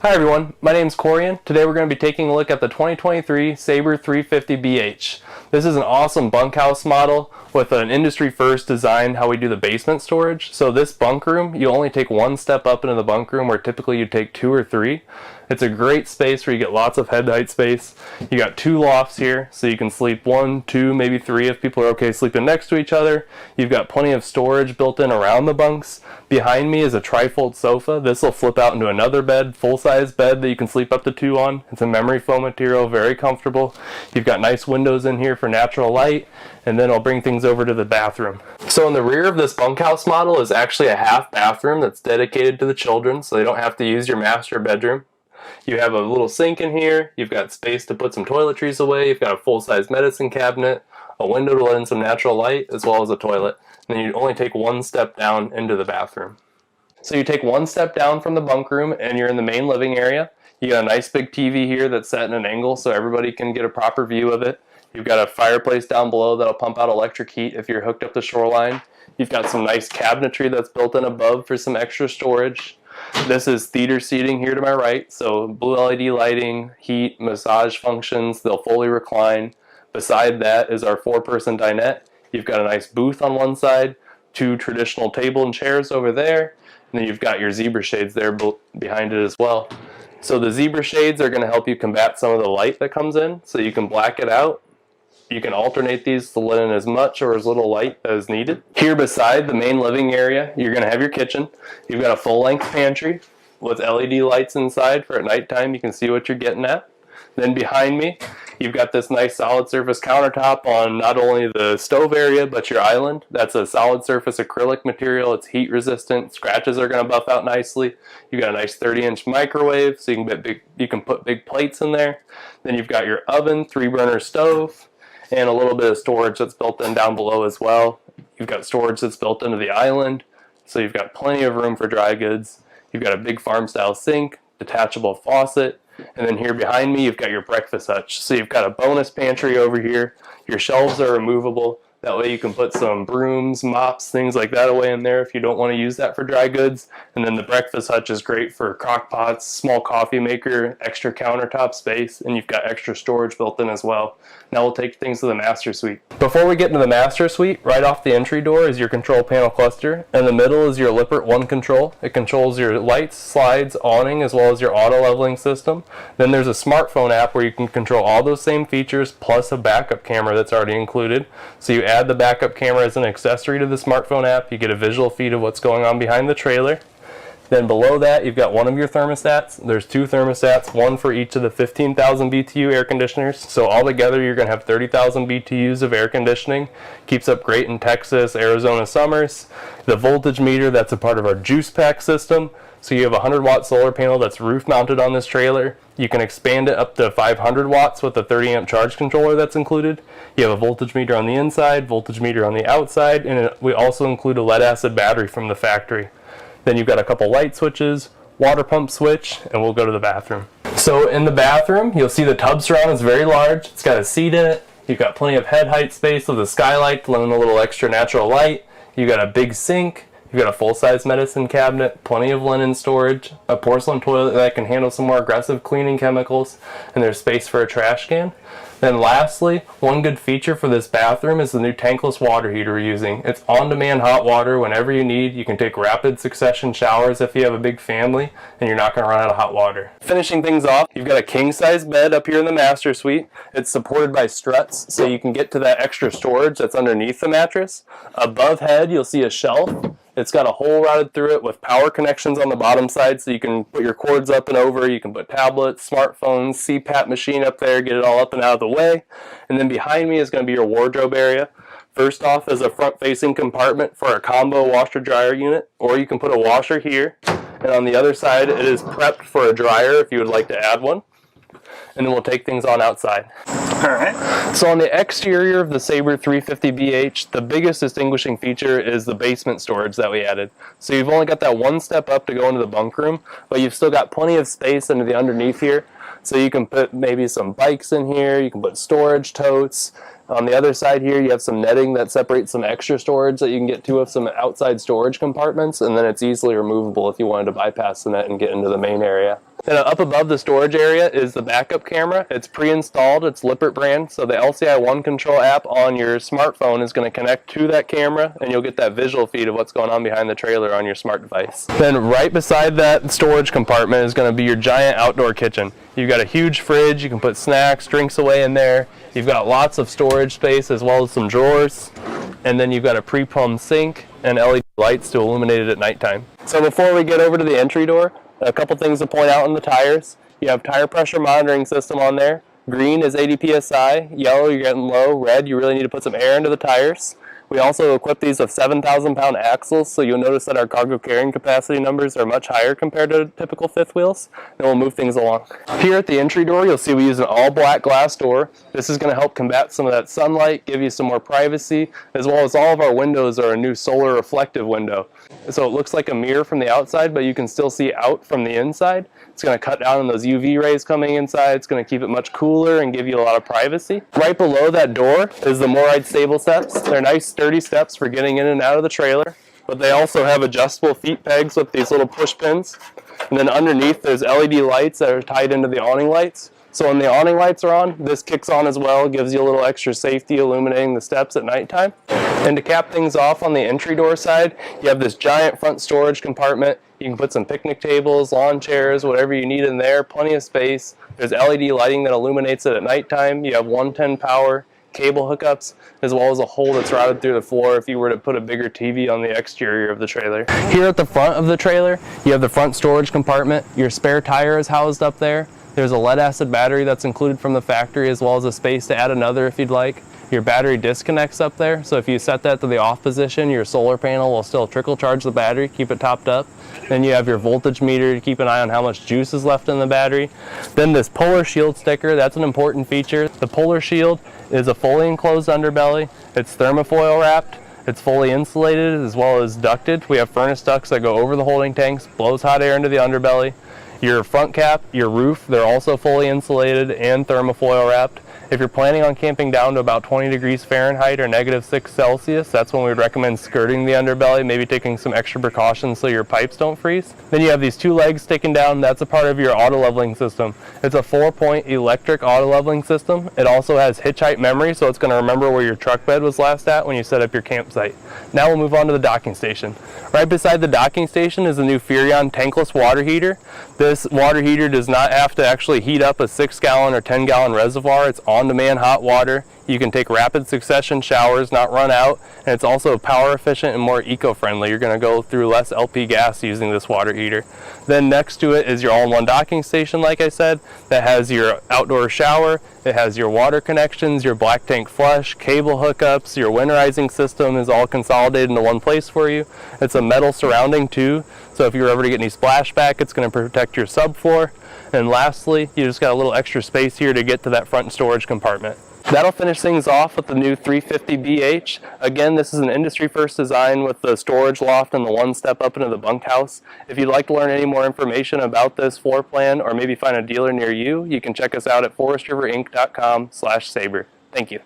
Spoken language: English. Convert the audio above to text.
Hi everyone, my name is Corian. Today we're going to be taking a look at the 2023 Sabre 350BH. This is an awesome bunkhouse model with an industry first design how we do the basement storage. So this bunk room, you only take one step up into the bunk room where typically you take two or three. It's a great space where you get lots of head height space. You got two lofts here, so you can sleep one, two, maybe three if people are okay sleeping next to each other. You've got plenty of storage built in around the bunks. Behind me is a trifold sofa. This will flip out into another bed, full-size bed that you can sleep up to two on. It's a memory foam material, very comfortable. You've got nice windows in here for natural light, and then I'll bring things over to the bathroom. So in the rear of this bunkhouse model is actually a half bathroom that's dedicated to the children, so they don't have to use your master bedroom. You have a little sink in here, you've got space to put some toiletries away, you've got a full-size medicine cabinet, a window to let in some natural light, as well as a toilet. And then you only take one step down into the bathroom. So you take one step down from the bunk room and you're in the main living area. You got a nice big TV here that's set in an angle so everybody can get a proper view of it. You've got a fireplace down below that'll pump out electric heat if you're hooked up to shoreline. You've got some nice cabinetry that's built in above for some extra storage. This is theater seating here to my right, so blue LED lighting, heat, massage functions, they'll fully recline. Beside that is our four-person dinette. You've got a nice booth on one side, two traditional table and chairs over there, and then you've got your zebra shades there behind it as well. So the zebra shades are going to help you combat some of the light that comes in, so you can black it out. You can alternate these to let in as much or as little light as needed. Here beside the main living area, you're going to have your kitchen. You've got a full-length pantry with LED lights inside for at nighttime. You can see what you're getting at. Then behind me, you've got this nice solid surface countertop on not only the stove area, but your island. That's a solid surface acrylic material. It's heat resistant. Scratches are going to buff out nicely. You've got a nice 30-inch microwave, so you can put big plates in there. Then you've got your oven, 3-burner stove, and a little bit of storage that's built in down below as well. You've got storage that's built into the island, so you've got plenty of room for dry goods. You've got a big farm-style sink, detachable faucet, and then here behind me you've got your breakfast hutch. So you've got a bonus pantry over here. Your shelves are removable. That way you can put some brooms, mops, things like that away in there if you don't want to use that for dry goods. And then the breakfast hutch is great for crock pots, small coffee maker, extra countertop space, and you've got extra storage built in as well. Now we'll take things to the master suite. Before we get into the master suite, right off the entry door is your control panel cluster. In the middle is your Lippert One control. It controls your lights, slides, awning, as well as your auto leveling system. Then there's a smartphone app where you can control all those same features plus a backup camera that's already included. So you add the backup camera as an accessory to the smartphone app. You get a visual feed of what's going on behind the trailer. Then below that, you've got one of your thermostats. There's two thermostats, one for each of the 15,000 BTU air conditioners. So altogether, you're going to have 30,000 BTUs of air conditioning. Keeps up great in Texas, Arizona summers. The voltage meter, that's a part of our juice pack system. So you have a 100-watt solar panel that's roof mounted on this trailer. You can expand it up to 500 watts with a 30-amp charge controller that's included. You have a voltage meter on the inside, voltage meter on the outside, and we also include a lead-acid battery from the factory. Then you've got a couple light switches, water pump switch, and we'll go to the bathroom. So in the bathroom, you'll see the tub surround is very large. It's got a seat in it. You've got plenty of head height space with a skylight to let in a little extra natural light. You've got a big sink. You've got a full-size medicine cabinet, plenty of linen storage, a porcelain toilet that can handle some more aggressive cleaning chemicals, and there's space for a trash can. Then lastly, one good feature for this bathroom is the new tankless water heater we're using. It's on-demand hot water whenever you need. You can take rapid succession showers if you have a big family, and you're not going to run out of hot water. Finishing things off, you've got a king-size bed up here in the master suite. It's supported by struts, so you can get to that extra storage that's underneath the mattress. Above head, you'll see a shelf. It's got a hole routed through it with power connections on the bottom side, so you can put your cords up and over. You can put tablets, smartphones, CPAP machine up there, get it all up and out of the way. And then behind me is going to be your wardrobe area. First off is a front-facing compartment for a combo washer-dryer unit, or you can put a washer here. And on the other side, it is prepped for a dryer if you would like to add one. And then we'll take things on outside. Alright. So on the exterior of the Sabre 350BH, the biggest distinguishing feature is the basement storage that we added. So you've only got that one step up to go into the bunk room, but you've still got plenty of space into the underneath here. So you can put maybe some bikes in here, you can put storage totes. On the other side here, you have some netting that separates some extra storage that you can get to of some outside storage compartments, and then it's easily removable if you wanted to bypass the net and get into the main area. Then up above the storage area is the backup camera. It's pre-installed, it's Lippert brand, so the LCI One Control app on your smartphone is going to connect to that camera, and you'll get that visual feed of what's going on behind the trailer on your smart device. Then right beside that storage compartment is going to be your giant outdoor kitchen. You've got a huge fridge, you can put snacks, drinks away in there. You've got lots of storage space as well as some drawers. And then you've got a pre-plumbed sink and LED lights to illuminate it at nighttime. So before we get over to the entry door, a couple things to point out on the tires. You have tire pressure monitoring system on there. Green is 80 psi, yellow you're getting low, red you really need to put some air into the tires. We also equip these with 7,000 pound axles, so you'll notice that our cargo carrying capacity numbers are much higher compared to typical fifth wheels, and we'll move things along. Here at the entry door, you'll see we use an all black glass door. This is going to help combat some of that sunlight, give you some more privacy, as well as all of our windows are a new solar reflective window. So it looks like a mirror from the outside, but you can still see out from the inside. It's going to cut down on those UV rays coming inside. It's going to keep it much cooler and give you a lot of privacy. Right below that door is the MORryde stable steps. They're nice sturdy steps for getting in and out of the trailer, but they also have adjustable feet pegs with these little push pins. And then underneath there's LED lights that are tied into the awning lights. So when the awning lights are on, this kicks on as well, gives you a little extra safety illuminating the steps at nighttime. And to cap things off on the entry door side, you have this giant front storage compartment. You can put some picnic tables, lawn chairs, whatever you need in there, plenty of space. There's LED lighting that illuminates it at nighttime. You have 110 power, cable hookups, as well as a hole that's routed through the floor if you were to put a bigger TV on the exterior of the trailer. Here at the front of the trailer, you have the front storage compartment. Your spare tire is housed up there. There's a lead acid battery that's included from the factory, as well as a space to add another if you'd like. Your battery disconnects up there, so if you set that to the off position, your solar panel will still trickle charge the battery, keep it topped up. Then you have your voltage meter to keep an eye on how much juice is left in the battery. Then this Polar Shield sticker, that's an important feature. The Polar Shield is a fully enclosed underbelly. It's thermofoil wrapped. It's fully insulated as well as ducted. We have furnace ducts that go over the holding tanks, blows hot air into the underbelly. Your front cap, your roof, they're also fully insulated and thermofoil wrapped. If you're planning on camping down to about 20 degrees Fahrenheit or -6 Celsius, that's when we would recommend skirting the underbelly, maybe taking some extra precautions so your pipes don't freeze. Then you have these two legs sticking down. That's a part of your auto leveling system. It's a 4-point electric auto leveling system. It also has hitch height memory, so it's going to remember where your truck bed was last at when you set up your campsite. Now we'll move on to the docking station. Right beside the docking station is the new Furrion tankless water heater. This water heater does not have to actually heat up a 6-gallon or 10-gallon reservoir. It's on-demand hot water. You can take rapid succession showers, not run out, and it's also power efficient and more eco-friendly. You're going to go through less LP gas using this water heater. Then next to it is your all-in-one docking station, like I said, that has your outdoor shower. It has your water connections, your black tank flush, cable hookups, your winterizing system is all consolidated into one place for you. It's a metal surrounding too, so if you're ever to get any splashback, it's going to protect your subfloor. And lastly, you just got a little extra space here to get to that front storage compartment. That'll finish things off with the new 350BH. Again, this is an industry first design with the storage loft and the one step up into the bunkhouse. If you'd like to learn any more information about this floor plan or maybe find a dealer near you, you can check us out at forestriverinc.com/Sabre. Thank you.